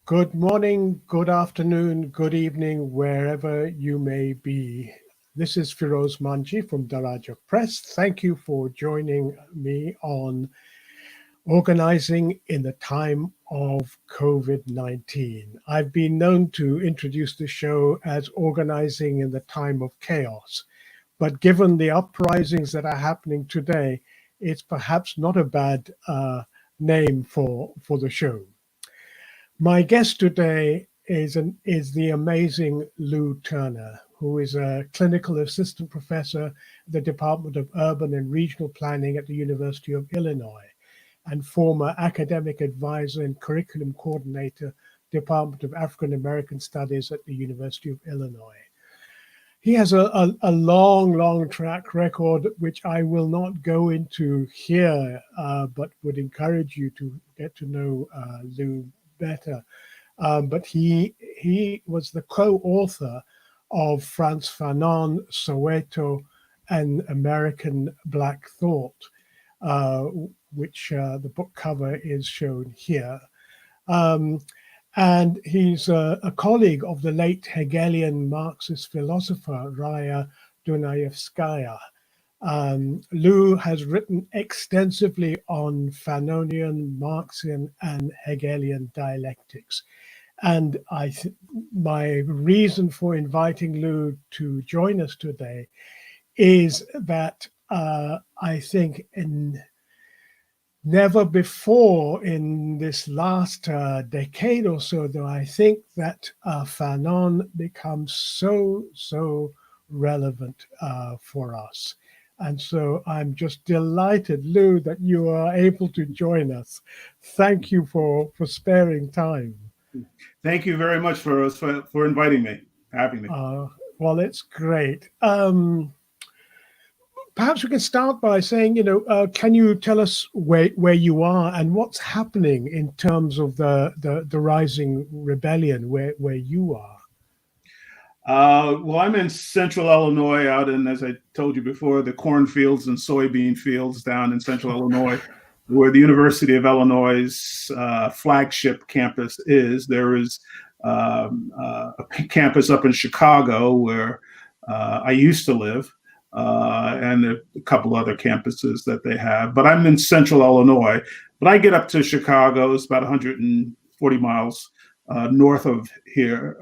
Good morning, good afternoon, good evening, wherever you may be. This is Firoz Manji from Daraja Press. Thank you for joining me on Organizing in the Time of COVID-19. I've been known to introduce the show as Organizing in the Time of Chaos, but given the uprisings that are happening today, it's perhaps not a bad name for the show. My guest today is the amazing Lou Turner, who is a clinical assistant professor at the Department of Urban and Regional Planning at the University of Illinois and former academic advisor and curriculum coordinator, Department of African American Studies at the University of Illinois. He has a long track record, which I will not go into here, but would encourage you to get to know Lou better. But he was the co-author of Frantz Fanon, Soweto, and American Black Thought, which the book cover is shown here. And he's a colleague of the late Hegelian Marxist philosopher Raya Dunayevskaya. Lou has written extensively on Fanonian, Marxian, and Hegelian dialectics. And my reason for inviting Lou to join us today is that I think never before in this last decade or so, though, I think that Fanon becomes so relevant for us. And so I'm just delighted, Lou, that you are able to join us. Thank you for sparing time. Thank you very much for inviting me, having me. Well, it's great. Perhaps we can start by saying, can you tell us where you are and what's happening in terms of the rising rebellion where you are? Well, I'm in central Illinois, out in, as I told you before, the cornfields and soybean fields down in central Illinois, where the University of Illinois' flagship campus is. There is a campus up in Chicago where I used to live. And a couple other campuses that they have. But I'm in central Illinois. But I get up to Chicago, it's about 140 miles north of here,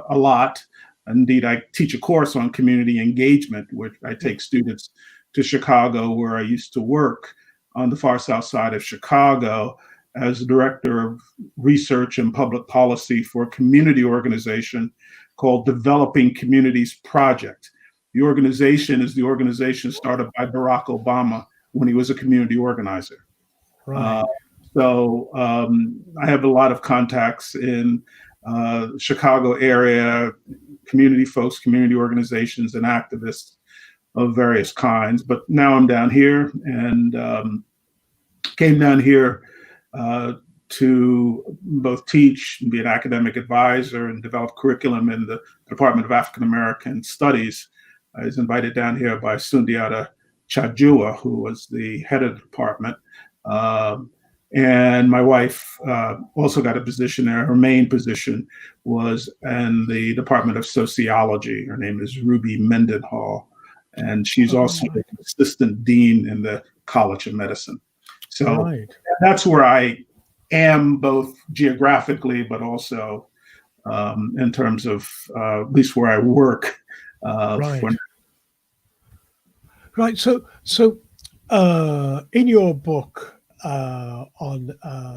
a lot. Indeed, I teach a course on community engagement, which I take students to Chicago, where I used to work on the far south side of Chicago as director of research and public policy for a community organization called Developing Communities Project. The organization is the organization started by Barack Obama when he was a community organizer. Right. So I have a lot of contacts in Chicago area, community folks, community organizations, and activists of various kinds. But now I'm down here and came down here to both teach and be an academic advisor and develop curriculum in the Department of African American Studies. I was invited down here by Sundiata Chajua, who was the head of the department. And my wife also got a position there. Her main position was in the Department of Sociology. Her name is Ruby Mendenhall. And she's also an assistant dean in the College of Medicine. So that's where I am, both geographically, but also in terms of at least where I work. Right. So in your book on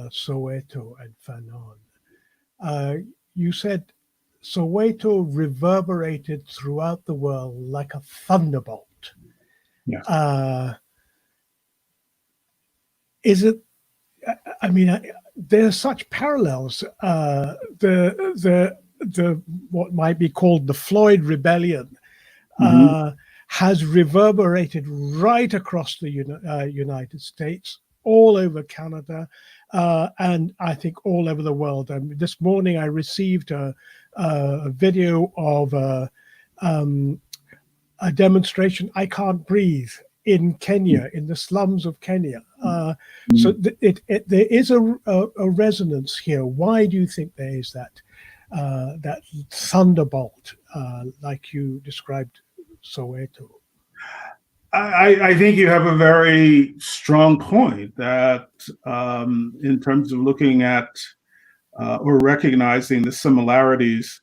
Soweto and Fanon, you said Soweto reverberated throughout the world like a thunderbolt. Yeah. Is it? I mean, there's such parallels. The what might be called the Floyd Rebellion. Has reverberated right across the United States, all over Canada, and I think all over the world. This morning I received a video of a demonstration, I Can't Breathe, in Kenya, in the slums of Kenya. So there is a resonance here. Why do you think there is that thunderbolt, like you described Soweto? I think you have a very strong point that in terms of looking at or recognizing the similarities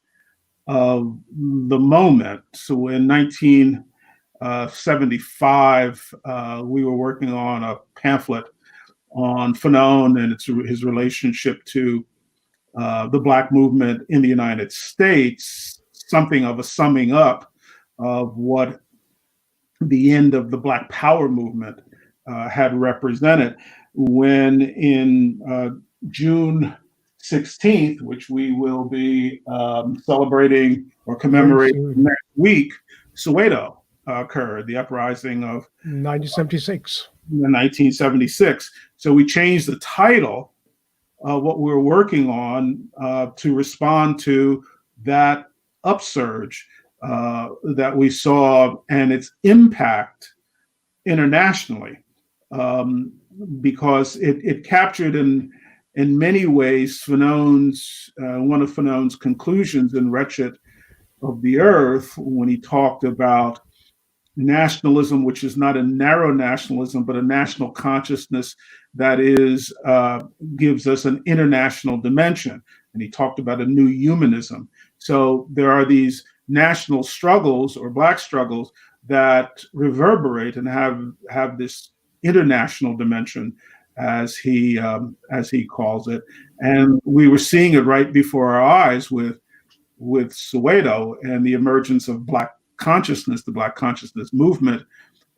of the moment. So in 1975, we were working on a pamphlet on Fanon and his relationship to the Black movement in the United States, something of a summing up of what the end of the Black Power movement had represented, when in June 16th, which we will be celebrating or commemorating next week, Soweto occurred, the uprising of 1976. 1976. So we changed the title of what we were working on to respond to that upsurge that we saw and its impact internationally, because it captured in many ways Fanon's one of Fanon's conclusions in Wretched of the Earth, when he talked about nationalism, which is not a narrow nationalism, but a national consciousness that is gives us an international dimension. And he talked about a new humanism. So there are these national struggles or Black struggles that reverberate and have this international dimension, as he calls it. And we were seeing it right before our eyes with Soweto and the emergence of Black consciousness, the Black consciousness movement,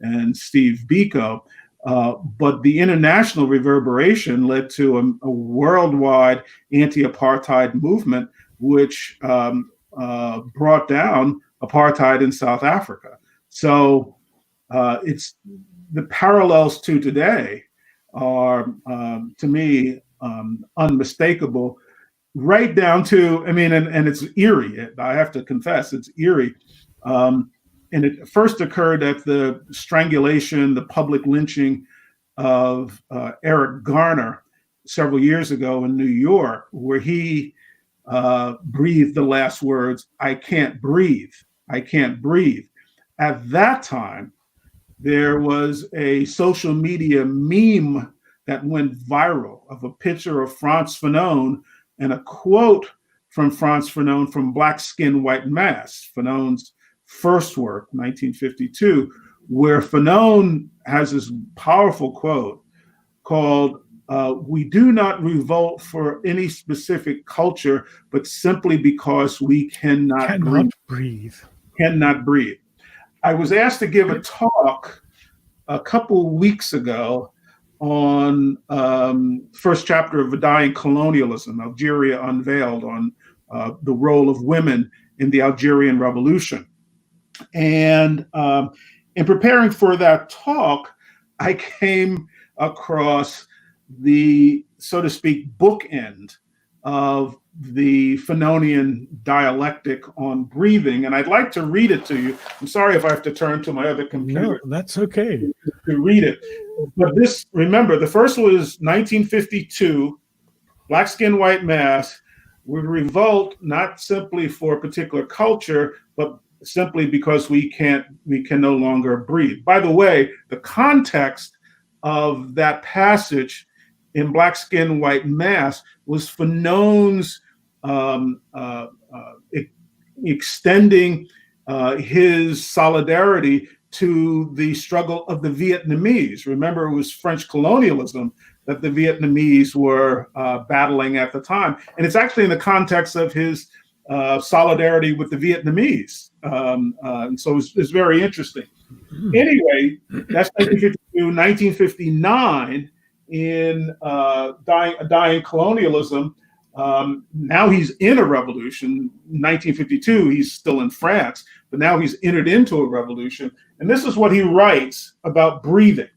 and Steve Biko. But the international reverberation led to a worldwide anti-apartheid movement, which brought down apartheid in South Africa. So it's the parallels to today are, to me, unmistakable, right down to, I mean, and it's eerie. I have to confess, it's eerie. And it first occurred at the strangulation, the public lynching of Eric Garner several years ago in New York, where he breathed the last words, "I can't breathe, I can't breathe." At that time, there was a social media meme that went viral of a picture of Frantz Fanon and a quote from Frantz Fanon from Black Skin, White Mass, Fanon's first work, 1952, where Fanon has this powerful quote called, "We do not revolt for any specific culture, but simply because we cannot breathe. Cannot breathe." I was asked to give a talk a couple weeks ago on first chapter of A Dying Colonialism, Algeria Unveiled, on the role of women in the Algerian Revolution. And in preparing for that talk, I came across the, so to speak, bookend of the Fanonian dialectic on breathing. And I'd like to read it to you. I'm sorry if I have to turn to my other computer. No, that's okay. To read it. But this, remember, the first was 1952, Black Skin, White Mass. We revolt not simply for a particular culture, but simply because we can no longer breathe. By the way, the context of that passage in Black Skin, White Mass was Fanon's extending his solidarity to the struggle of the Vietnamese. Remember, it was French colonialism that the Vietnamese were battling at the time. And it's actually in the context of his solidarity with the Vietnamese. And so it's very interesting. Anyway, that's 1952, 1959 in Dying Colonialism. Now he's in a revolution. 1952, he's still in France, but now he's entered into a revolution. And this is what he writes about breathing.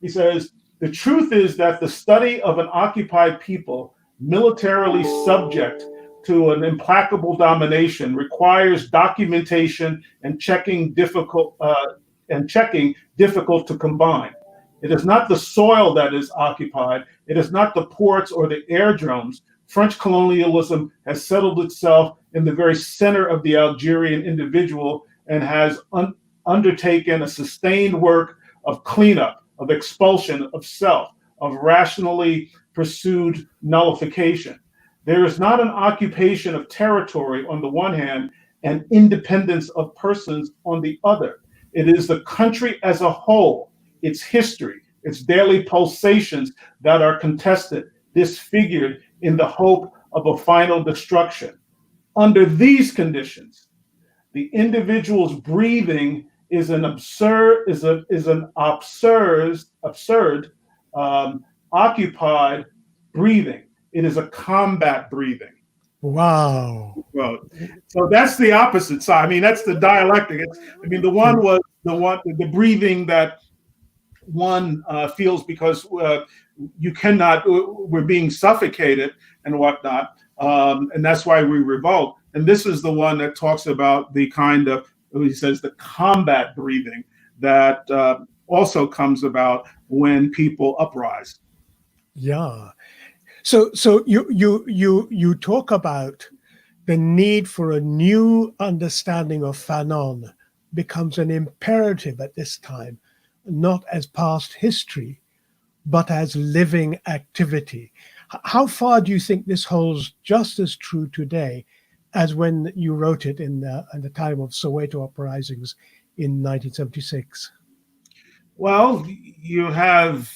He says, "The truth is that the study of an occupied people militarily subject to an implacable domination requires documentation and checking difficult to combine. It is not the soil that is occupied. It is not the ports or the airdromes. French colonialism has settled itself in the very center of the Algerian individual and has undertaken a sustained work of cleanup, of expulsion of self, of rationally pursued nullification. There is not an occupation of territory on the one hand and independence of persons on the other. It is the country as a whole, its history, its daily pulsations that are contested, disfigured in the hope of a final destruction. Under these conditions, the individual's breathing is an absurd, occupied breathing. It is a combat breathing. Wow. Well, so that's the opposite side. I mean, that's the dialectic. The one was the breathing that one feels because you cannot, we're being suffocated and whatnot. And that's why we revolt. And this is the one that talks about the kind of, he says, the combat breathing that also comes about when people uprise. Yeah. So you talk about the need for a new understanding of Fanon becomes an imperative at this time, not as past history, but as living activity. How far do you think this holds just as true today as when you wrote it in the time of Soweto uprisings in 1976? Well, you have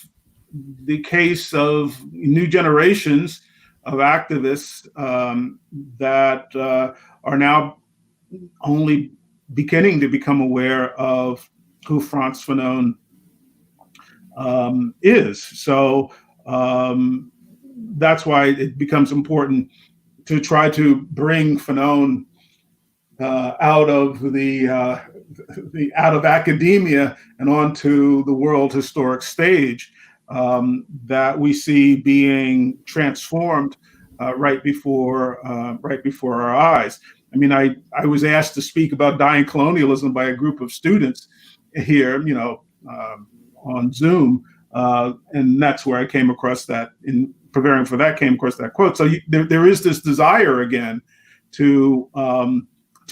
the case of new generations of activists that are now only beginning to become aware of who Frantz Fanon is. So that's why it becomes important to try to bring Fanon out of academia and onto the world historic stage that we see being transformed right before our eyes. I mean, I was asked to speak about dying colonialism by a group of students here, on Zoom, and that's where I came across that. In preparing for that, came across that quote. So there is this desire again to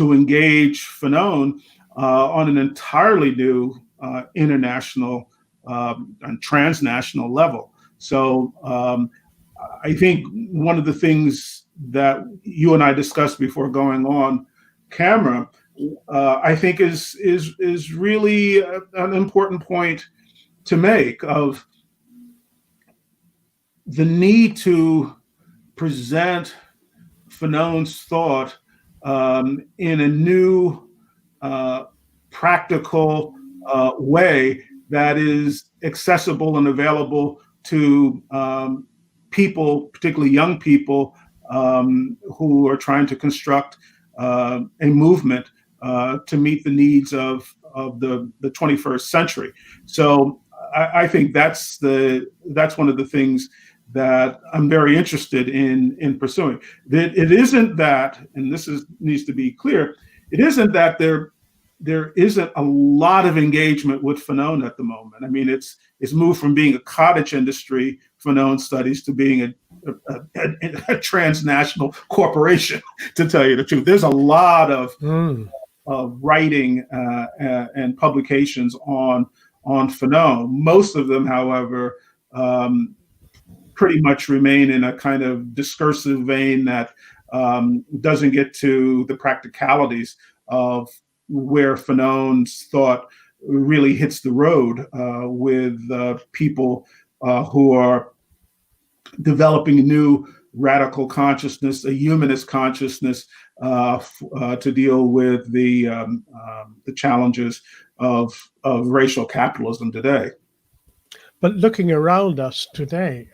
engage Fanon on an entirely new international and transnational level. So I think one of the things that you and I discussed before going on camera, I think is really an important point to make of the need to present Fanon's thought in a new, practical way that is accessible and available to people, particularly young people, who are trying to construct a movement to meet the needs of the 21st century. So I think that's one of the things that I'm very interested in pursuing. That it isn't that, and needs to be clear, it isn't that there isn't a lot of engagement with Fanon at the moment. I mean, it's moved from being a cottage industry, Fanon studies, to being a transnational corporation, to tell you the truth. There's a lot of writing and publications on Fanon. Most of them, however, pretty much remain in a kind of discursive vein that doesn't get to the practicalities of where Fanon's thought really hits the road with people who are developing a new radical consciousness, a humanist consciousness to deal with the challenges of racial capitalism today. But looking around us today,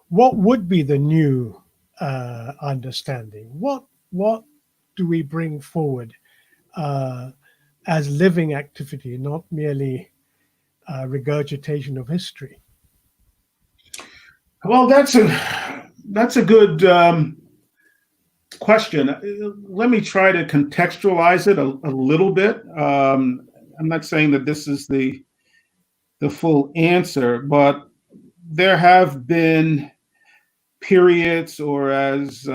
what would be the new understanding? What do we bring forward as living activity, not merely regurgitation of history? Well, that's a good question. Let me try to contextualize it a little bit. I'm not saying that this is the the full answer, but there have been periods, or as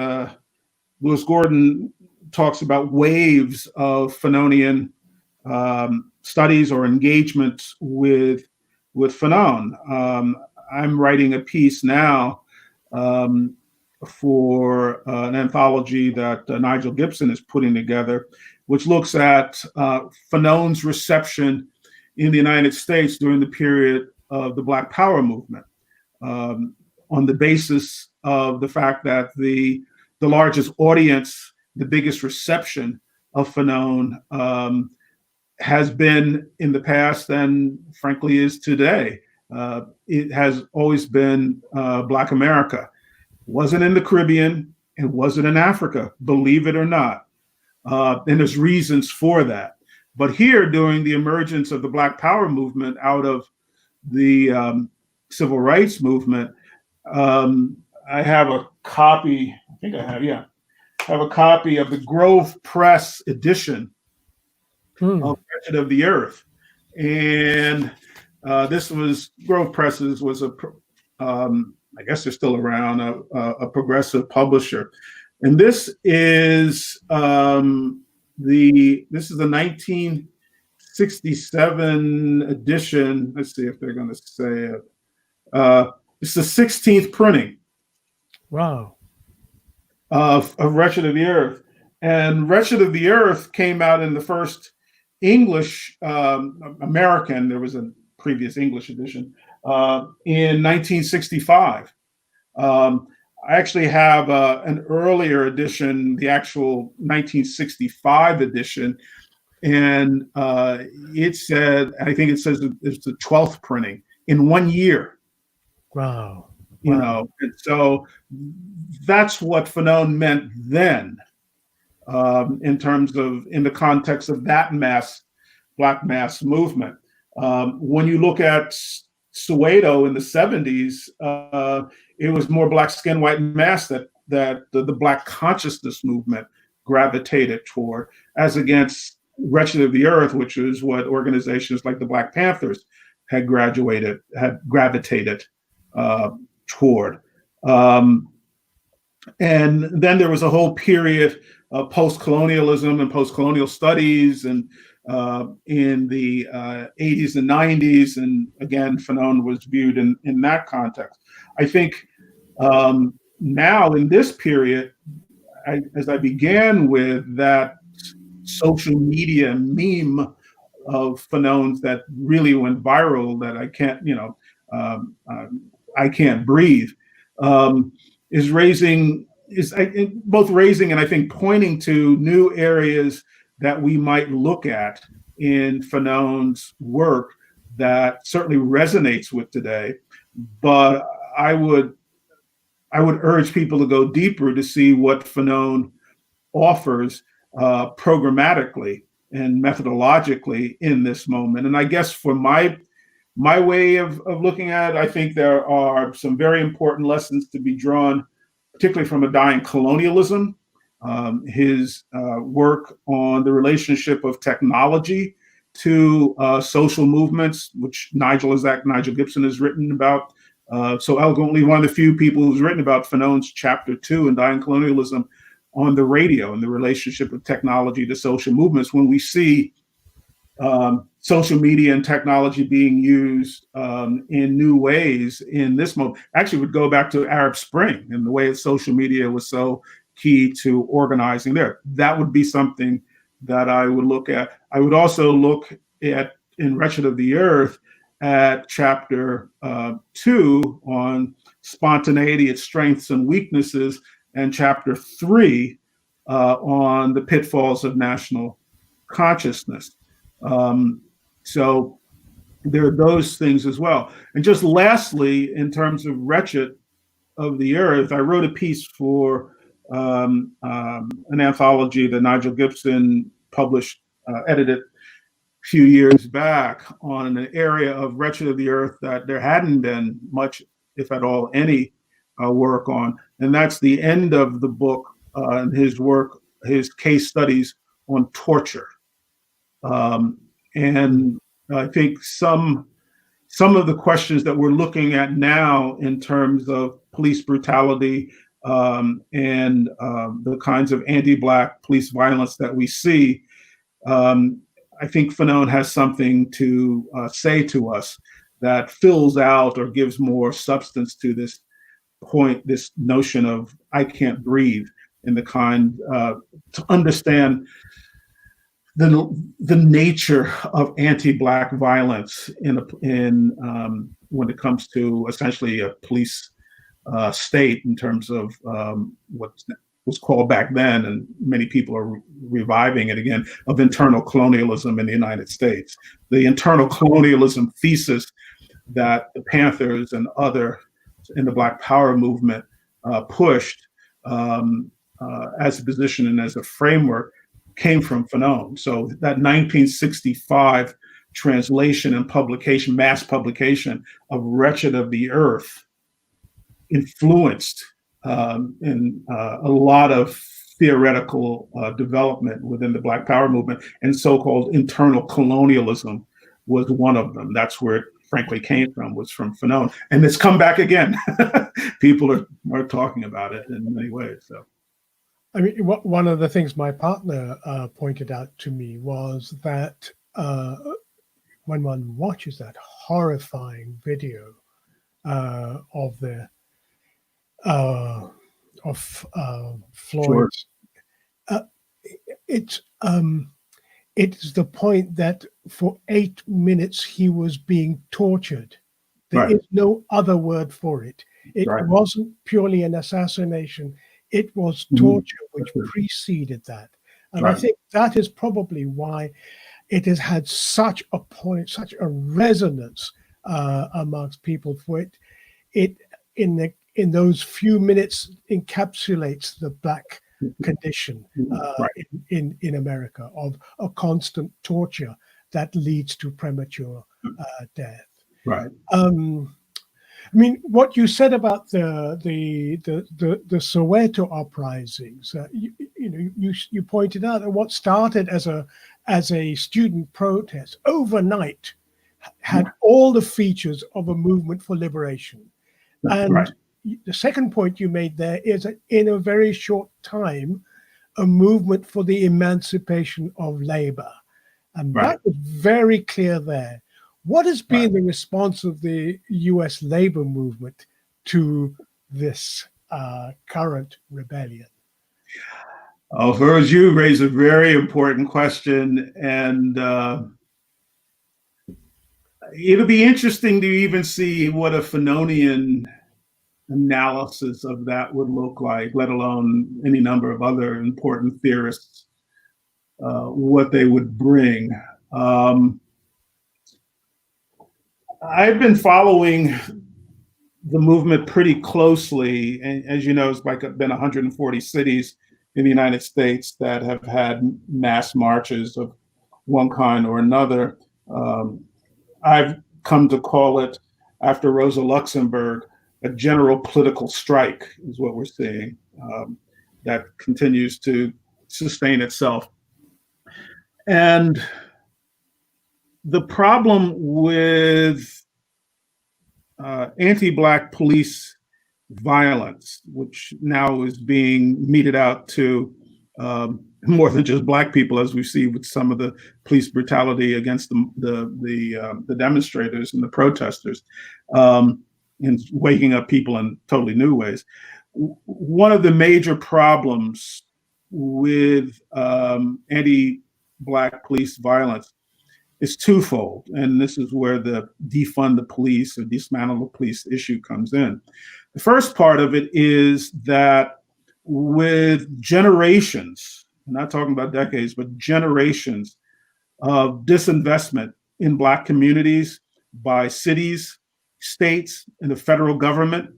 Lewis Gordon talks about, waves of Fanonian studies or engagements with Fanon. I'm writing a piece now for an anthology that Nigel Gibson is putting together, which looks at Fanon's reception in the United States during the period of the Black Power movement, on the basis of the fact that the largest audience, the biggest reception of Fanon has been in the past and frankly is today. It has always been Black America. It wasn't in the Caribbean, it wasn't in Africa, believe it or not. And there's reasons for that. But here, during the emergence of the Black Power movement out of the civil rights movement, I have a copy, I think I have, yeah. I have a copy of the Grove Press edition of Wretched of the Earth. And this was, Grove Presses was I guess they're still around, a progressive publisher. And this is the 1967 edition. Let's see if they're going to say it. It's the 16th printing. Wow. Of Wretched of the Earth. And Wretched of the Earth came out in the first English American, there was a previous English edition, in 1965. I actually have an earlier edition, the actual 1965 edition, and it said, I think it says it's the 12th printing in 1 year. Wow. You know, and so that's what Fanon meant then, in terms of, in the context of that Black mass movement. When you look at Soweto in the 70s, it was more Black skin, white mass that the Black consciousness movement gravitated toward, as against Wretched of the Earth, which is what organizations like the Black Panthers had gravitated toward. And then there was a whole period of post-colonialism and post-colonial studies, and in the 80s and 90s, and again, Fanon was viewed in that context. I think now in this period, as I began with that social media meme of Fanon's that really went viral, that I can't, I can't breathe, is both raising and I think pointing to new areas that we might look at in Fanon's work that certainly resonates with today. But I would urge people to go deeper to see what Fanon offers programmatically and methodologically in this moment. And I guess for my way of looking at it, I think there are some very important lessons to be drawn, particularly from a dying colonialism. His work on the relationship of technology to social movements, which Nigel Gibson has written about so eloquently, one of the few people who's written about Fanon's chapter 2 in Dying Colonialism on the radio and the relationship of technology to social movements. When we see social media and technology being used in new ways in this moment, actually would go back to Arab Spring and the way that social media was so key to organizing there. That would be something that I would look at. I would also look at, in Wretched of the Earth, at chapter 2 on spontaneity, its strengths and weaknesses, and chapter 3 on the pitfalls of national consciousness. So there are those things as well. And just lastly, in terms of Wretched of the Earth, I wrote a piece for an anthology that Nigel Gibson published, edited a few years back, on an area of Wretched of the Earth that there hadn't been much, if at all, any work on. And that's the end of the book, and his work, his case studies on torture. And I think some some of the questions that we're looking at now in terms of police brutality and the kinds of anti-Black police violence that we see, I think Fanon has something to say to us that fills out or gives more substance to this point, this notion of I can't breathe, and the kind to understand the nature of anti-Black violence in when it comes to essentially a police state in terms of what was called back then, and many people are reviving it again, of internal colonialism in the United States. The internal colonialism thesis that the Panthers and other in the Black Power movement pushed as a position and as a framework came from Fanon. So that 1965 translation and publication, mass publication of Wretched of the Earth influenced in a lot of theoretical development within the Black Power movement, and so-called internal colonialism was one of them. That's where it frankly came from, was from Fanon. And it's come back again. People are talking about it in many ways. So, I mean, one of the things my partner pointed out to me was that when one watches that horrifying video of the Floyd, sure. It's the point that for 8 minutes he was being tortured. There is no other word for it. It wasn't purely an assassination. It was torture which preceded that. And I think that is probably why it has had such a resonance amongst people. For it in those few minutes encapsulates the Black condition in America, of a constant torture that leads to premature death. Right. I mean, what you said about the Soweto uprisings, you pointed out that what started as a student protest overnight had all the features of a movement for liberation. And the second point you made there is that in a very short time, a movement for the emancipation of labor. And that was very clear there. What has been the response of the US labor movement to this current rebellion? Oh, Feroz, you raise a very important question. And it'll be interesting to even see what a Fanonian analysis of that would look like, let alone any number of other important theorists, what they would bring. I've been following the movement pretty closely. And as you know, it's been 140 cities in the United States that have had mass marches of one kind or another. I've come to call it, after Rosa Luxemburg, a general political strike is what we're seeing, that continues to sustain itself. And the problem with anti-Black police violence, which now is being meted out to more than just Black people, as we see with some of the police brutality against the demonstrators and the protesters, and waking up people in totally new ways. One of the major problems with anti-Black police violence is twofold, and this is where the defund the police or dismantle the police issue comes in. The first part of it is that with generations, I'm not talking about decades, but generations of disinvestment in Black communities by cities, states, and the federal government,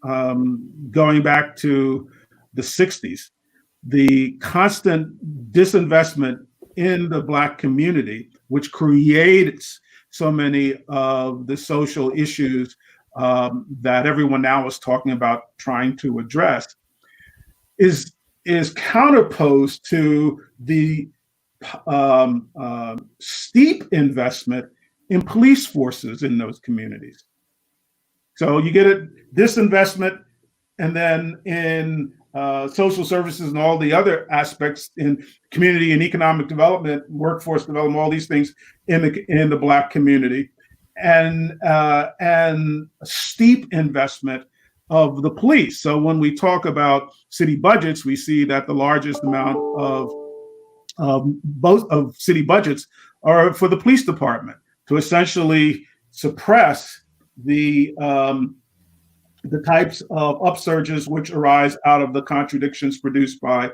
going back to the 60s, the constant disinvestment in the Black community, which creates so many of the social issues that everyone now is talking about trying to address, is counterposed to the steep investment in police forces in those communities. So you get a disinvestment, and then in social services and all the other aspects in community and economic development, workforce development, all these things in the Black community, and a steep investment of the police. So when we talk about city budgets, we see that the largest amount of both of city budgets are for the police department to essentially suppress the types of upsurges which arise out of the contradictions produced by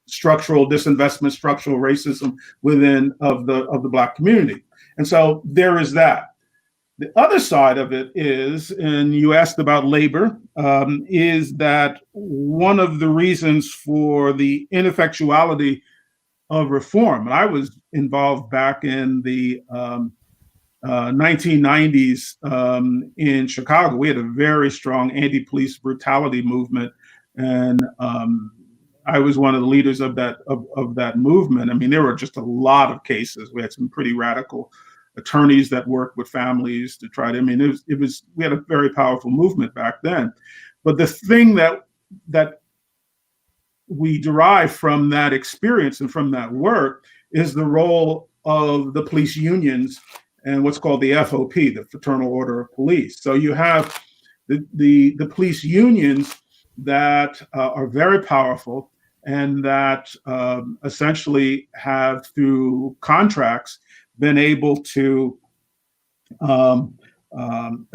structural disinvestment, structural racism within of the Black community. And so there is that. The other side of it is, and you asked about labor, is that one of the reasons for the ineffectuality of reform. And I was involved back in the 1990s in Chicago. We had a very strong anti-police brutality movement, and I was one of the leaders of that movement. I mean, there were just a lot of cases. We had some pretty radical attorneys that worked with families to try to. I mean, it was we had a very powerful movement back then. But the thing that we derive from that experience and from that work is the role of the police unions and what's called the FOP, the Fraternal Order of Police. So you have the police unions that are very powerful and that essentially have, through contracts, been able to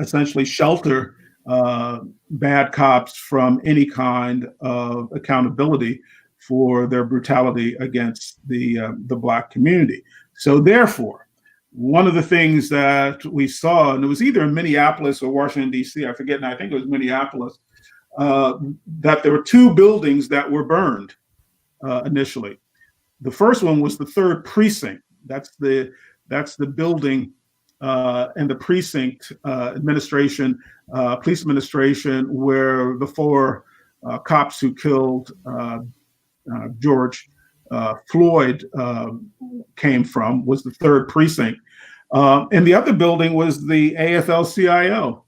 essentially shelter bad cops from any kind of accountability for their brutality against the Black community. So therefore, one of the things that we saw, and it was either in Minneapolis or Washington, D.C., I forget, and I think it was Minneapolis, that there were two buildings that were burned initially. The first one was the 3rd Precinct. That's the building and the precinct administration, police administration, where the 4 cops who killed George Floyd came from, was the 3rd Precinct. And the other building was the AFL-CIO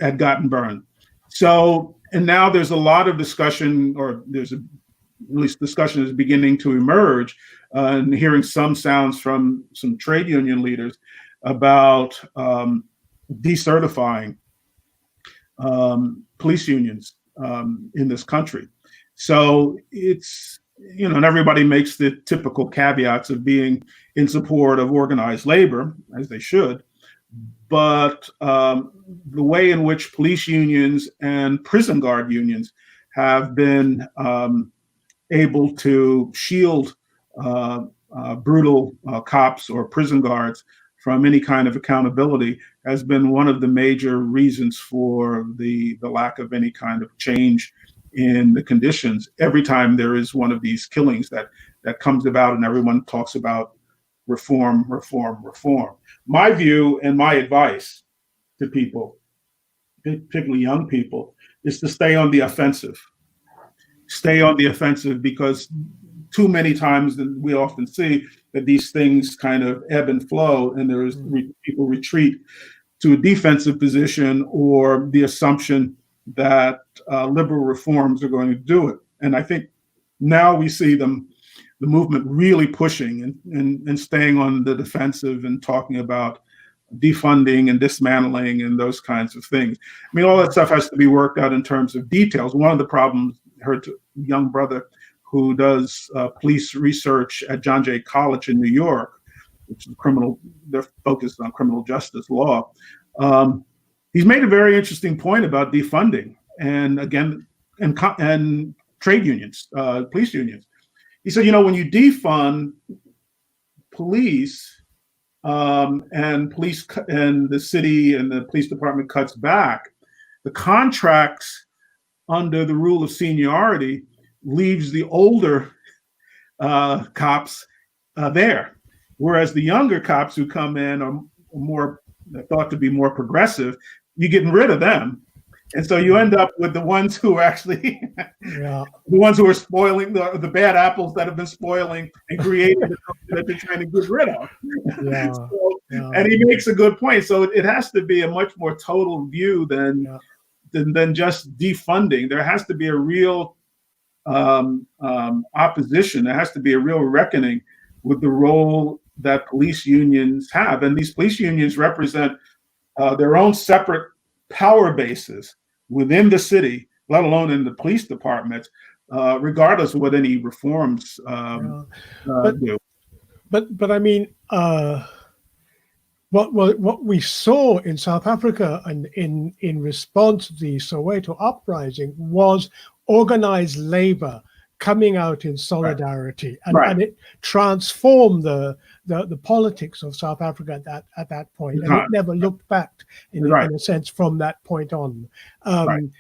had gotten burned. So, and now there's a lot of discussion, or at least discussion is beginning to emerge, and hearing some sounds from some trade union leaders about decertifying police unions in this country. So it's, and everybody makes the typical caveats of being in support of organized labor, as they should. But the way in which police unions and prison guard unions have been able to shield brutal cops or prison guards from any kind of accountability has been one of the major reasons for the lack of any kind of change in the conditions. Every time there is one of these killings that comes about, and everyone talks about reform, reform, reform. My view and my advice to people, particularly young people, is to stay on the offensive. Stay on the offensive, because too many times we often see that these things kind of ebb and flow, and there's people retreat to a defensive position or the assumption that liberal reforms are going to do it. And I think now we see the movement really pushing and staying on the defensive and talking about defunding and dismantling and those kinds of things. I mean, all that stuff has to be worked out in terms of details. One of the problems, I heard a young brother who does police research at John Jay College in New York, which is they're focused on criminal justice law. He's made a very interesting point about defunding and trade unions, police unions. He said, when you defund police and the city and the police department cuts back, the contracts under the rule of seniority leaves the older cops there, whereas the younger cops who come in are more thought to be more progressive. You're getting rid of them, And so you end up with the ones who are actually Yeah. the ones who are spoiling the bad apples that have been spoiling and creating the culture that they're trying to get rid of. Yeah. So, Yeah. and he makes a good point. So it has to be a much more total view than just defunding. There has to be a real opposition. There has to be a real reckoning with the role that police unions have. And these police unions represent their own separate power bases within the city, let alone in the police departments, regardless of what any reforms do. But I mean, what we saw in South Africa and in response to the Soweto uprising was organized labor coming out in solidarity, and it transformed the politics of South Africa at that point, and it never looked back in a sense from that point on. And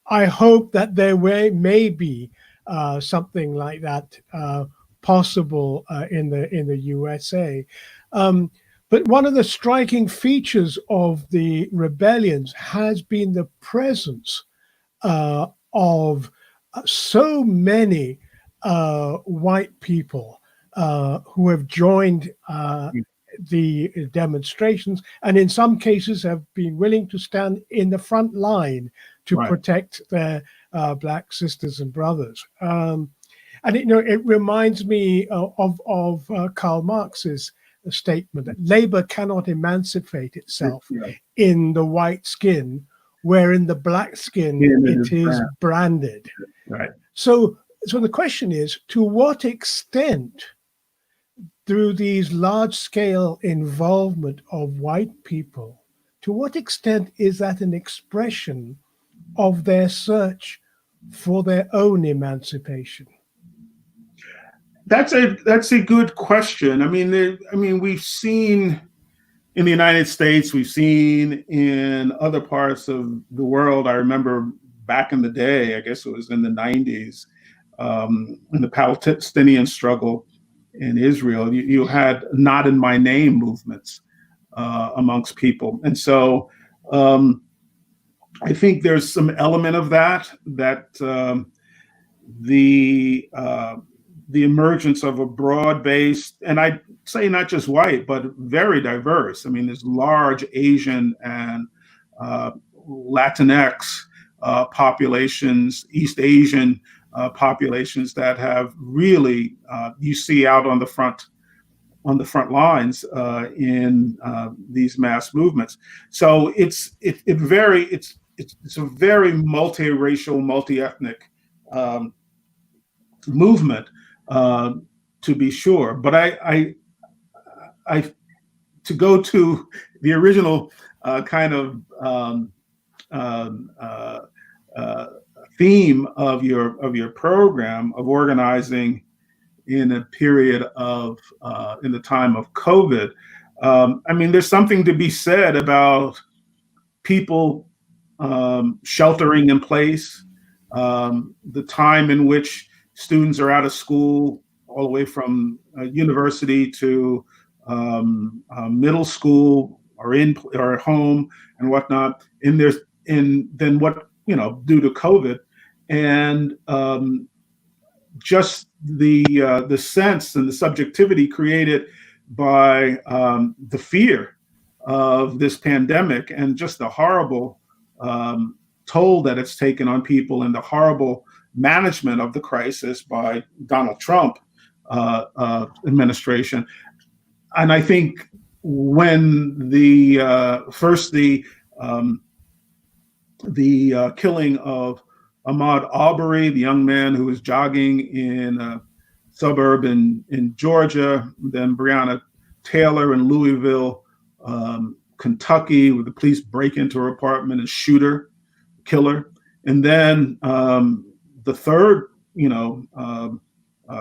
I hope that there may be something like that possible in the USA. But one of the striking features of the rebellions has been the presence of so many white people who have joined the demonstrations, and in some cases have been willing to stand in the front line to protect their Black sisters and brothers. And it reminds me of Karl Marx's statement that labor cannot emancipate itself in the white skin, where in the black skin it is branded. So the question is, to what extent, through these large-scale involvement of white people, to what extent is that an expression of their search for their own emancipation? That's a good question. I mean, we've seen in the United States, we've seen in other parts of the world. I remember back in the day, I guess it was in the 90s, in the Palestinian struggle in Israel, you had "not in my name" movements amongst people, and so I think there's some element of that the emergence of a broad-based, and I'd say not just white, but very diverse. I mean, there's large Asian and Latinx populations, East Asian populations that have really you see out on the front lines in these mass movements. So it's a very multiracial, multi-ethnic movement, to be sure. But I to go to the original kind of theme of your program of organizing in a period of in the time of COVID. I mean, there's something to be said about people sheltering in place, the time in which students are out of school, all the way from university to middle school, or at home and whatnot. And then what, due to COVID, and just the sense and the subjectivity created by the fear of this pandemic, and just the horrible toll that it's taken on people, and the horrible management of the crisis by Donald Trump administration. And I think when the killing of Ahmaud Arbery, the young man who was jogging in a suburb in Georgia, then Breonna Taylor in Louisville, Kentucky, where the police break into her apartment and shoot her, kill her. And then the third,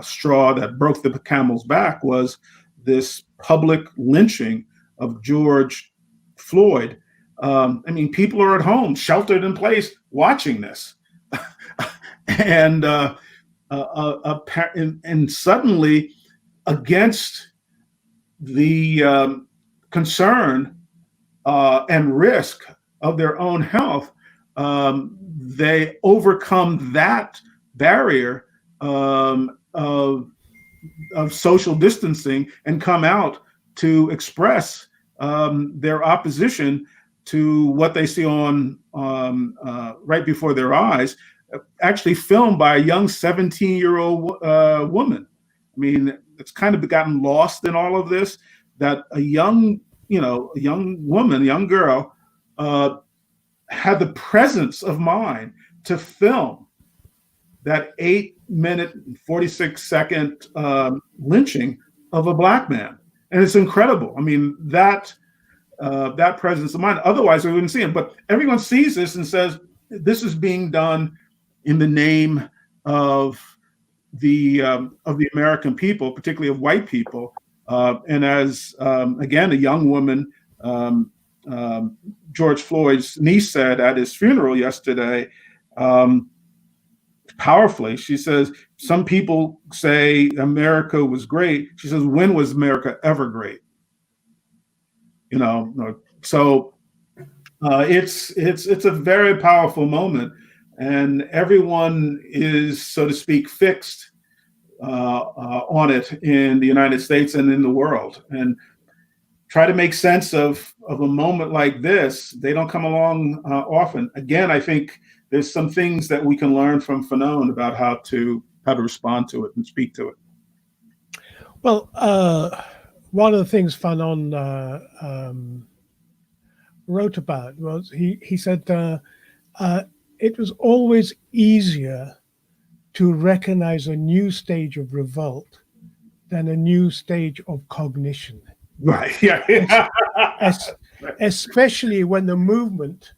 straw that broke the camel's back was this public lynching of George Floyd. I mean, people are at home, sheltered in place, watching this, and suddenly, against the concern and risk of their own health, they overcome that barrier of social distancing and come out to express their opposition to what they see on right before their eyes, actually filmed by a young 17-year-old woman. I mean, it's kind of gotten lost in all of this, that a young woman, young girl, had the presence of mind to film that 8-minute and 46-second lynching of a Black man. And it's incredible. I mean, that presence of mind, otherwise we wouldn't see it. But everyone sees this and says, this is being done in the name of the American people, particularly of white people. And as, again, a young woman, George Floyd's niece said at his funeral yesterday, powerfully, she says, some people say America was great. She says, when was America ever great? So it's a very powerful moment, and everyone is, so to speak, fixed on it in the United States and in the world, and try to make sense of a moment like this. They don't come along often. Again, I think there's some things that we can learn from Fanon about how to respond to it and speak to it. Well, one of the things Fanon wrote about was he said it was always easier to recognize a new stage of revolt than a new stage of cognition. Right. Yeah. Especially when the movement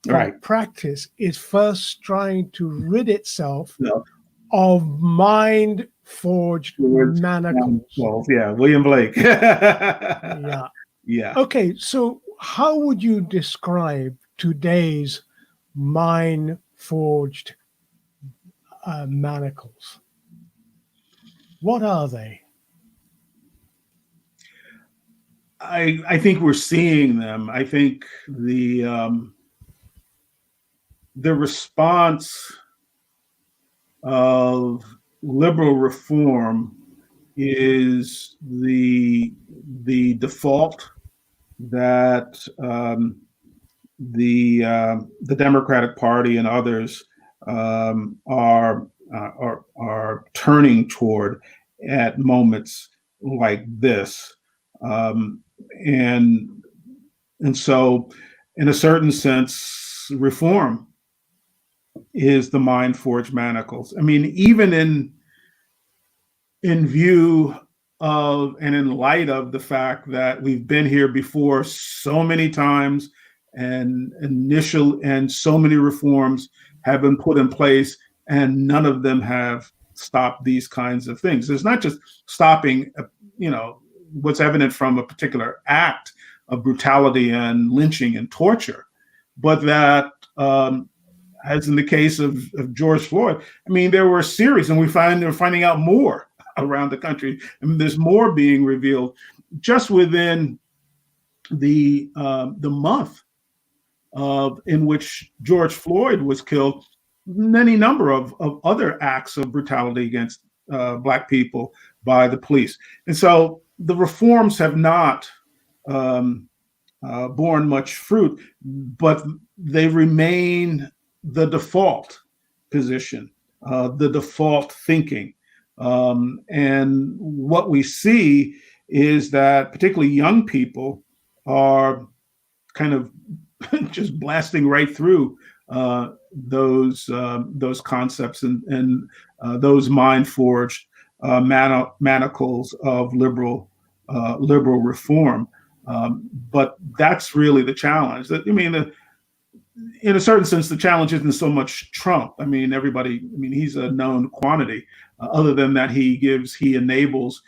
right. practice is first trying to rid itself of mind-forged manacles. Yeah, William Blake. Yeah. Yeah. Okay, so how would you describe today's mind-forged manacles? What are they? I think we're seeing them. I think the response of liberal reform is the default that the Democratic Party and others are turning toward at moments like this. And so, in a certain sense, reform is the mind forged manacles. I mean, even in view of and in light of the fact that we've been here before so many times, and so many reforms have been put in place, and none of them have stopped these kinds of things. It's not just stopping, what's evident from a particular act of brutality and lynching and torture, but that, as in the case of George Floyd, I mean, there were a series, and they're finding out more around the country. I mean, there's more being revealed just within the month in which George Floyd was killed. Any number of other acts of brutality against Black people by the police, and so the reforms have not borne much fruit, but they remain the default position, the default thinking. And what we see is that particularly young people are kind of just blasting right through those concepts and those mind forged manacles of liberal reform. But that's really the challenge. In a certain sense, the challenge isn't so much Trump. I mean, he's a known quantity. Other than that, he enables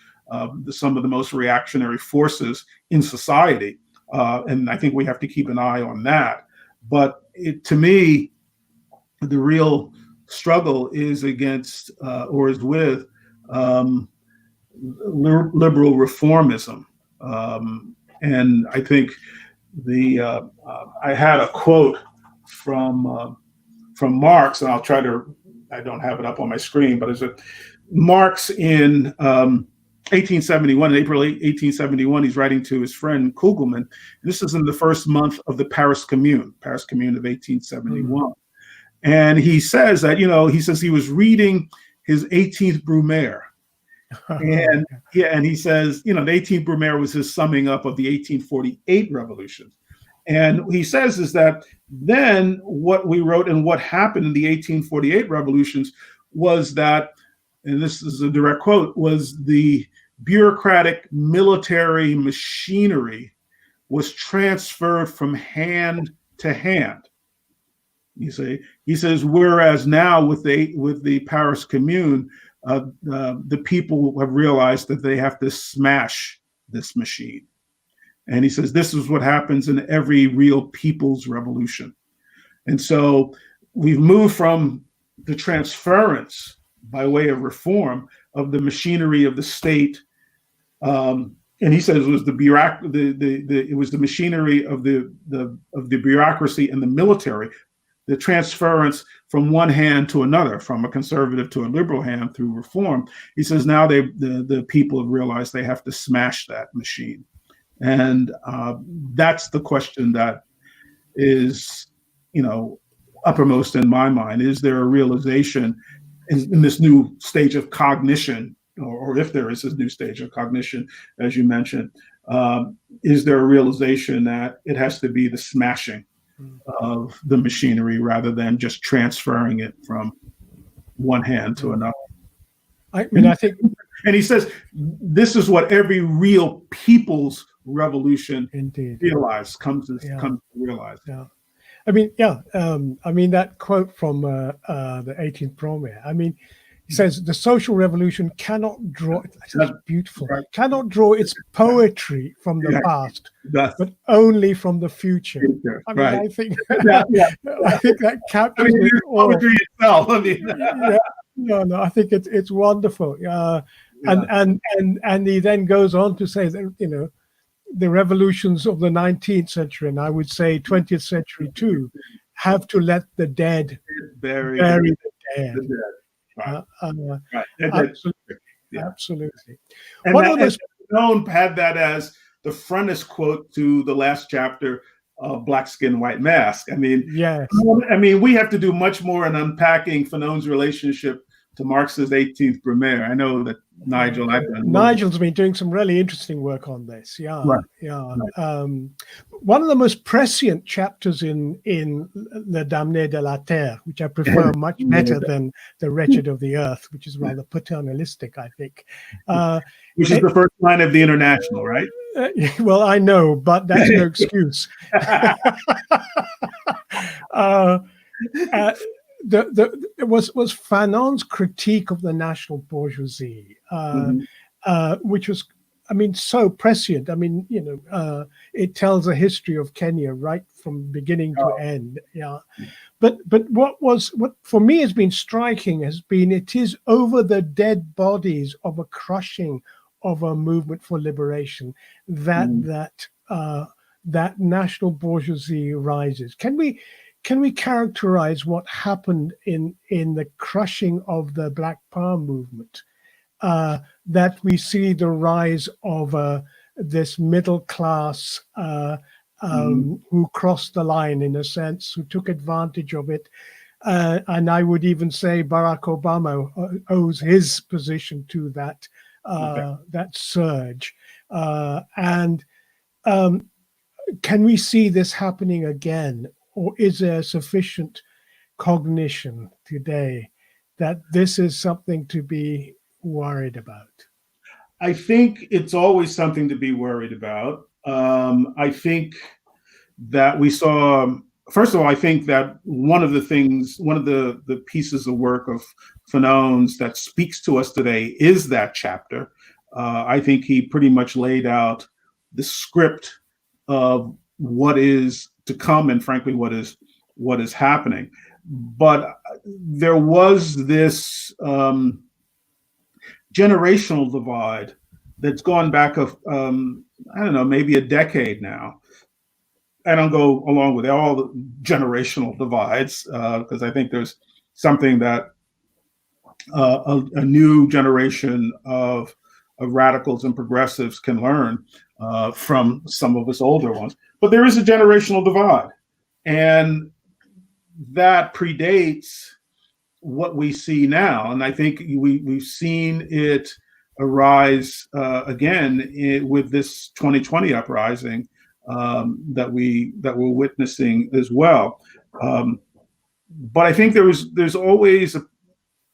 some of the most reactionary forces in society. And I think we have to keep an eye on that. But to me, the real struggle is against or is with liberal reformism. And I think I had a quote from Marx, and I don't have it up on my screen, but it's a Marx in 1871, in April 1871, he's writing to his friend Kugelman. This is in the first month of the Paris Commune of 1871. And he says that, he says he was reading his 18th Brumaire. And and he says, the 18th Brumaire was his summing up of the 1848 revolution. And he says is that then what we wrote and what happened in the 1848 revolutions was that, and this is a direct quote, was the bureaucratic military machinery was transferred from hand to hand. You see, he says, whereas now with the Paris Commune, the people have realized that they have to smash this machine. And he says, this is what happens in every real people's revolution. And so we've moved from the transference by way of reform of the machinery of the state. And he says it was it was the machinery of the bureaucracy and the military, the transference from one hand to another, from a conservative to a liberal hand through reform. He says now the people have realized they have to smash that machine. And that's the question that is, uppermost in my mind. Is there a realization in this new stage of cognition, or if there is this new stage of cognition, as you mentioned, is there a realization that it has to be the smashing of the machinery rather than just transferring it from one hand to another? I think, and he says this is what every real people's revolution comes to realize. Yeah. That quote from the 18th Brumaire. He says the social revolution cannot draw. That's beautiful. Right. Cannot draw its poetry from the past, but only from the future. I think I think that captures it all. Poetry itself. I think it's wonderful. And he then goes on to say that the revolutions of the 19th century, and I would say 20th century too, have to let the dead bury the dead. Right. Absolutely. And Fanon had that as the frontispiece quote to the last chapter of Black Skin, White Mask. Yes. We have to do much more in unpacking Fanon's relationship to Marx's 18th Brumaire. I know that Nigel's been doing some really interesting work on this. One of the most prescient chapters in Le Damné de la Terre, which I prefer much better than The Wretched of the Earth, which is rather paternalistic, I think. Which is the first line of the International, right? Well, I know, but that's no excuse. It was Fanon's critique of the national bourgeoisie, which was, so prescient. It tells a history of Kenya right from beginning to end. Yeah, but what for me has been striking has been it is over the dead bodies of a crushing of a movement for liberation that national bourgeoisie rises. Can we characterize what happened in the crushing of the Black Power movement? That we see the rise of this middle class who crossed the line, in a sense, who took advantage of it. And I would even say Barack Obama owes his position to that surge. Can we see this happening again? Or is there sufficient cognition today that this is something to be worried about? I think it's always something to be worried about. I think that we saw, first of all, I think that one of the pieces of work of Fanon's that speaks to us today is that chapter. I think he pretty much laid out the script of what is to come and frankly what is happening. But there was this generational divide that's gone back maybe a decade now, I don't go along with all the generational divides because I think there's something that a new generation of radicals and progressives can learn from some of us older ones. But there is a generational divide, and that predates what we see now. And I think we've seen it arise again with this 2020 uprising that we're witnessing as well. But I think there's always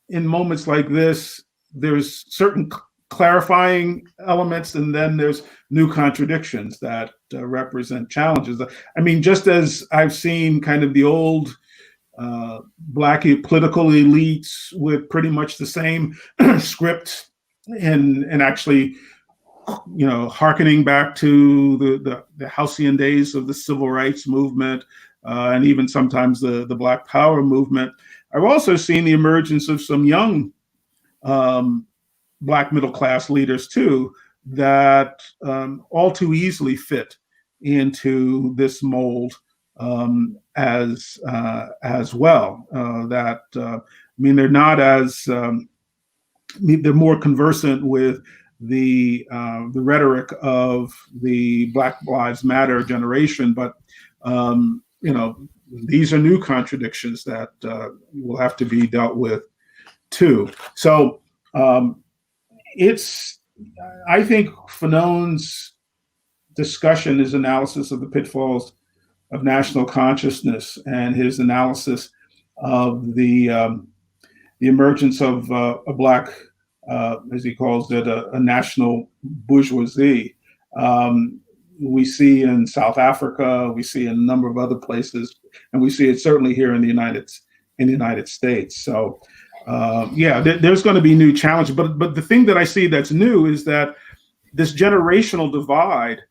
in moments like this, there's certain clarifying elements, and then there's new contradictions that represent challenges. I mean, just as I've seen kind of the old Black political elites with pretty much the same script, and actually, hearkening back to the halcyon days of the civil rights movement, and even sometimes the Black Power movement. I've also seen the emergence of some young Black middle class leaders too, that all too easily fit into this mold as well. They're not as they're more conversant with the rhetoric of the Black Lives Matter generation, but these are new contradictions that will have to be dealt with too. So I think Fanon's discussion, his analysis of the pitfalls of national consciousness, and his analysis of the emergence of a Black, as he calls it, a national bourgeoisie. We see in South Africa, we see in a number of other places, and we see it certainly here in the United States. So, there's going to be new challenges. But the thing that I see that's new is that this generational divide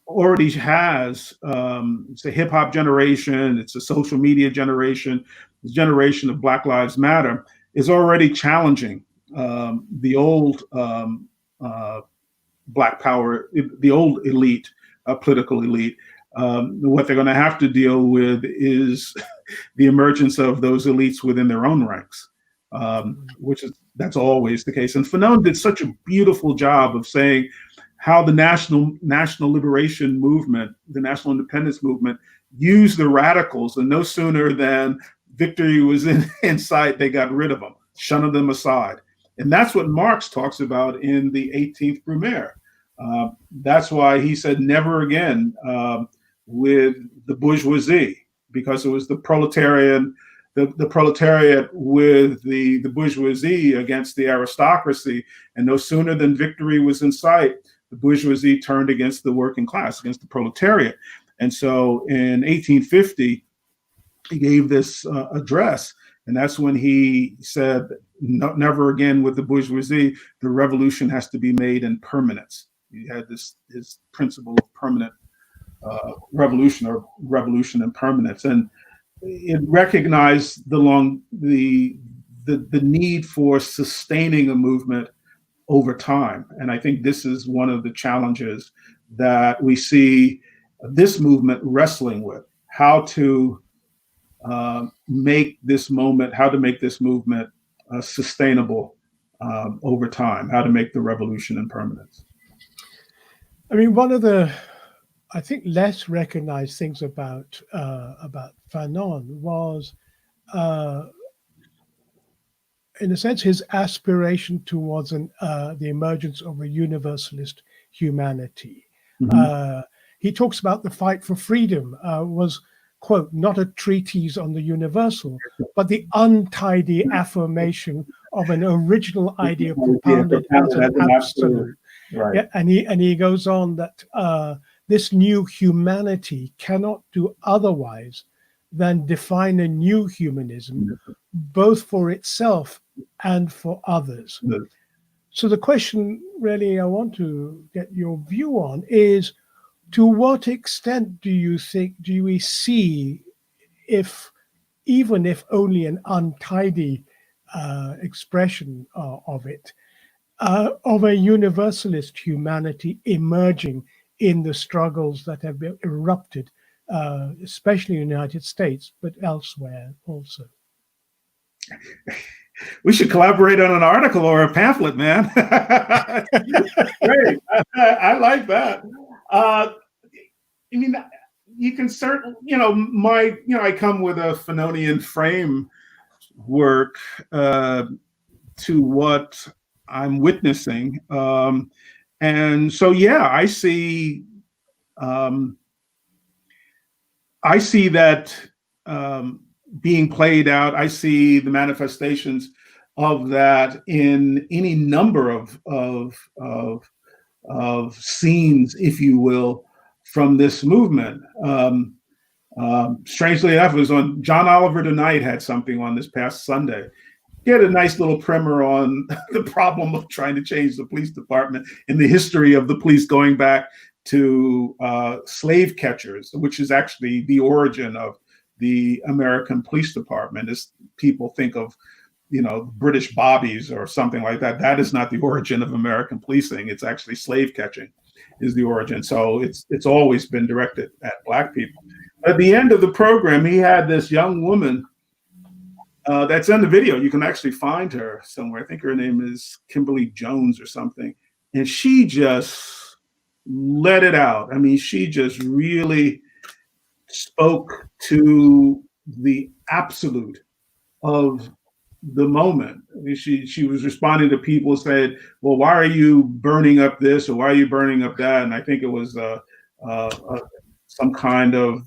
already has. It's a hip hop generation. It's a social media generation. The generation of Black Lives Matter is already challenging the old Black Power, the old elite, political elite. What they're going to have to deal with is the emergence of those elites within their own ranks, that's always the case. And Fanon did such a beautiful job of saying how the national liberation movement, the national independence movement, used the radicals, and no sooner than victory was in sight, they got rid of them, shunning them aside. And that's what Marx talks about in the 18th Brumaire. That's why he said never again with the bourgeoisie, because it was the proletariat with the bourgeoisie against the aristocracy. And no sooner than victory was in sight, the bourgeoisie turned against the working class, against the proletariat. And so in 1850, he gave this address, and that's when he said, never again with the bourgeoisie, the revolution has to be made in permanence. He had his principle of permanent revolution, or revolution in permanence. And it recognized the need for sustaining a movement over time. And I think this is one of the challenges that we see this movement wrestling with, how to make this movement sustainable over time, how to make the revolution in permanence. I mean, one of the, I think, less recognized things about Fanon was, in a sense, his aspiration towards the emergence of a universalist humanity. Mm-hmm. He talks about the fight for freedom was, quote, not a treatise on the universal, but the untidy affirmation of an original idea propounded as an absolute. Right. Yeah, and he goes on that this new humanity cannot do otherwise than define a new humanism, both for itself and for others. Yes. So the question really I want to get your view on is, to what extent do we see, even if only an untidy expression of it, of a universalist humanity emerging in the struggles that have been erupted, especially in the United States, but elsewhere also. We should collaborate on an article or a pamphlet, man. Great. I like that. I mean, you can certainly, I come with a Fanonian framework to what I'm witnessing. And so, yeah, I see that being played out. I see the manifestations of that in any number of scenes, if you will, from this movement. Strangely enough, it was on John Oliver Tonight had something on this past Sunday. He had a nice little primer on the problem of trying to change the police department and the history of the police going back to slave catchers, which is actually the origin of the American police department. As people think of, British bobbies or something like that. That is not the origin of American policing. It's actually slave catching is the origin. So it's always been directed at Black people. At the end of the program, he had this young woman that's in the video. You can actually find her somewhere. I think her name is Kimberly Jones or something. And she just let it out. I mean, she just really spoke to the absolute of the moment. I mean, she was responding to people who said, well, why are you burning up this or why are you burning up that? And I think it was some kind of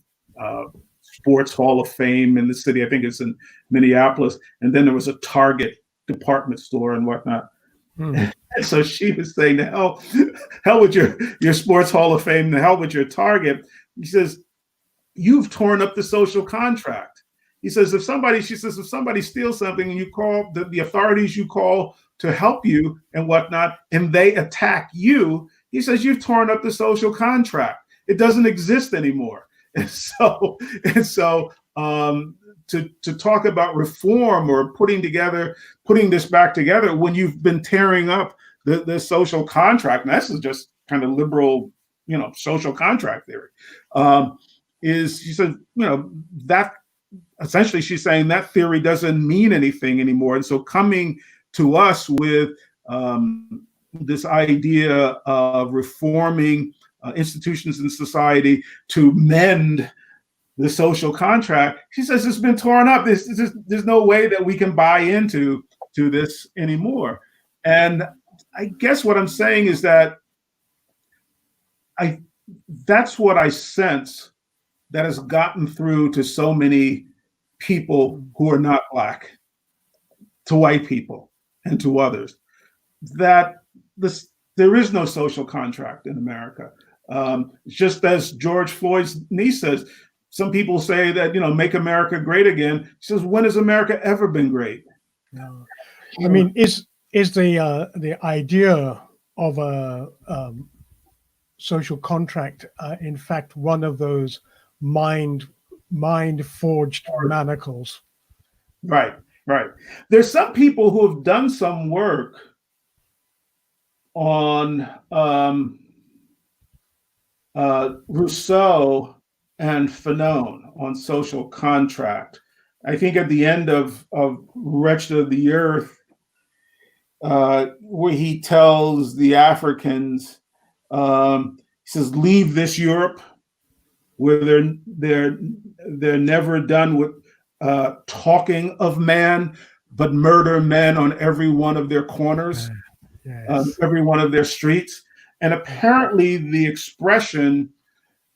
sports hall of fame in the city. I think it's in Minneapolis. And then there was a Target department store and whatnot. And so she was saying, the hell with your sports hall of fame, the hell with your Target. He says, you've torn up the social contract. He says, if somebody steals something and you call the authorities, you call to help you and whatnot, and they attack you, he says, you've torn up the social contract. It doesn't exist anymore. And so to talk about reform or putting this back together when you've been tearing up the social contract, and this is just kind of liberal, social contract theory, is she said, that essentially she's saying that theory doesn't mean anything anymore. And so coming to us with this idea of reforming institutions in society to mend the social contract, she says it's been torn up. There's no way that we can buy into this anymore. And I guess what I'm saying is that that's what I sense that has gotten through to so many people who are not Black, to white people and to others, that there is no social contract in America. Just as George Floyd's niece says, some people say that, make America great again. She says, when has America ever been great? No. I mean, is the idea of a social contract, in fact, one of those mind forged manacles? Right. There's some people who have done some work on Rousseau and Fanon on social contract. I think at the end of Wretched of the Earth, where he tells the Africans, he says, leave this Europe, where they're never done with talking of man, but murder men on every one of their corners, every one of their streets. And apparently the expression,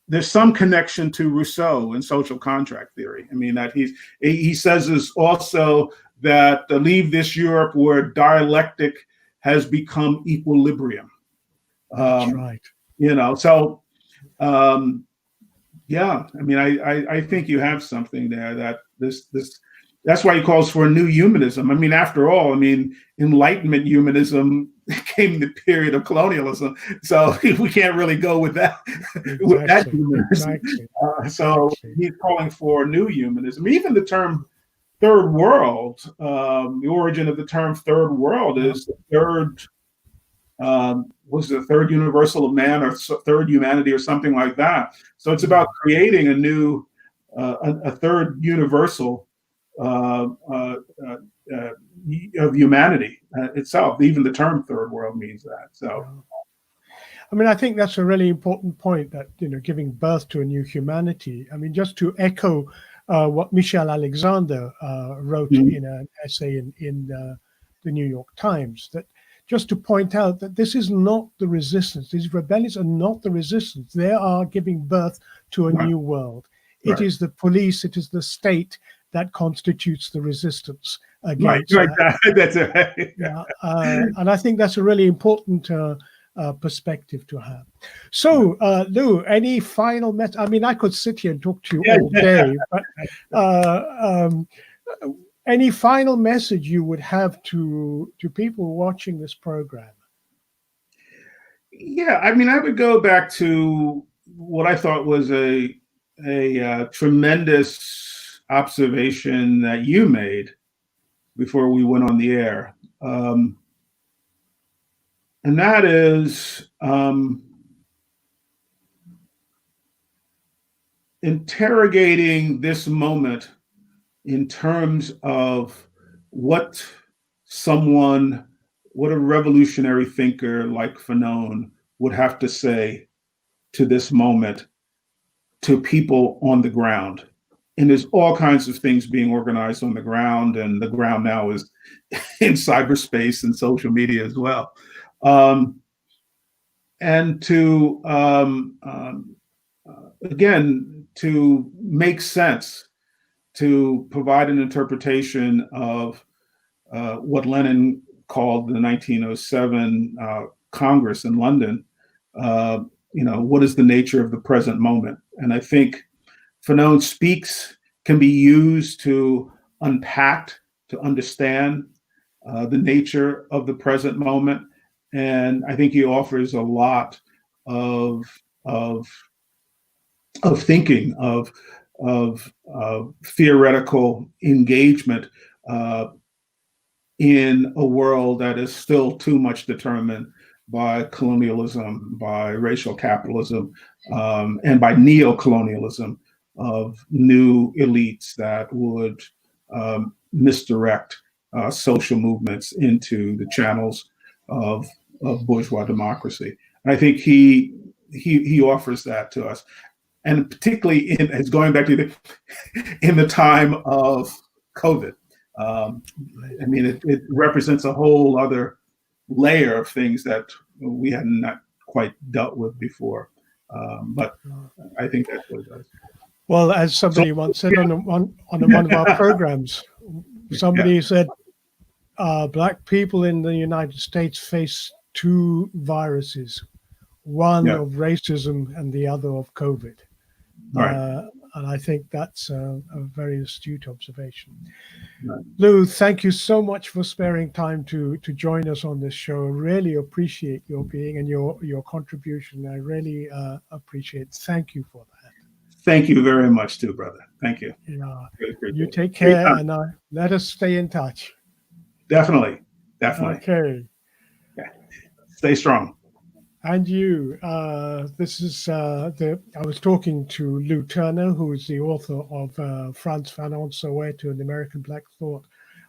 there's some connection to Rousseau and social contract theory. I mean, that he says is also that leave this Europe where dialectic has become equilibrium. That's right. Yeah, I mean, I think you have something there that that's why he calls for a new humanism. I mean, after all, Enlightenment humanism came the period of colonialism, so we can't really go with that. Exactly. With that humanism. So Exactly. he's calling for new humanism. Even the term third world, the origin of the term third world is the third was the third universal of man or third humanity or something like that. So it's about creating a new, a third universal uh, uh, uh, of humanity itself. Even the term third world means that. So. I mean, I think that's a really important point, that, giving birth to a new humanity. I mean, just to echo what Michel Alexander wrote in an essay in the New York Times, that just to point out that this is not the resistance. These rebellions are not the resistance. They are giving birth to a new world. It is the police, it is the state that constitutes the resistance against that. That's right. Yeah, and I think that's a really important perspective to have. So, Lou, any final message? I mean, I could sit here and talk to you all day, but any final message you would have to people watching this program? Yeah, I mean, I would go back to what I thought was a tremendous observation that you made before we went on the air. And that is interrogating this moment in terms of what a revolutionary thinker like Fanon would have to say to this moment to people on the ground. And there's all kinds of things being organized on the ground, and the ground now is in cyberspace and social media as well. And to, again, to make sense, to provide an interpretation of what Lenin called the 1907 Congress in London. What is the nature of the present moment? And I think Fanon can be used to unpack, to understand the nature of the present moment. And I think he offers a lot of thinking, of theoretical engagement in a world that is still too much determined by colonialism, by racial capitalism, and by neo-colonialism of new elites that would misdirect social movements into the channels of bourgeois democracy. And I think he offers that to us, and particularly it's going back to in the time of COVID. I mean, it represents a whole other layer of things that we had not quite dealt with before. But I think that's what it does. Well, as somebody once said on one of our programs, somebody said, Black people in the United States face two viruses, one of racism and the other of COVID. Right. And I think that's a very astute observation. Right. Lou, thank you so much for sparing time to join us on this show. I really appreciate your being and your contribution. I really appreciate it. Thank you for that. Thank you very much too, brother. Thank you. Yeah. You take care, and let us stay in touch. Definitely. Okay. Stay strong. And you, this is I was talking to Lou Turner, who is the author of Frantz Fanon, Soweto and American Black Thought.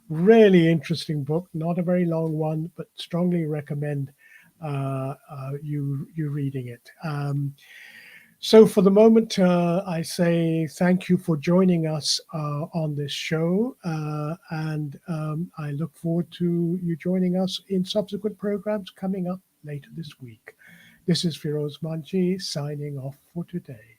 Really interesting book, not a very long one, but strongly recommend you reading it. So for the moment, I say thank you for joining us on this show, and I look forward to you joining us in subsequent programs coming up later this week. This is Firoz Manji signing off for today.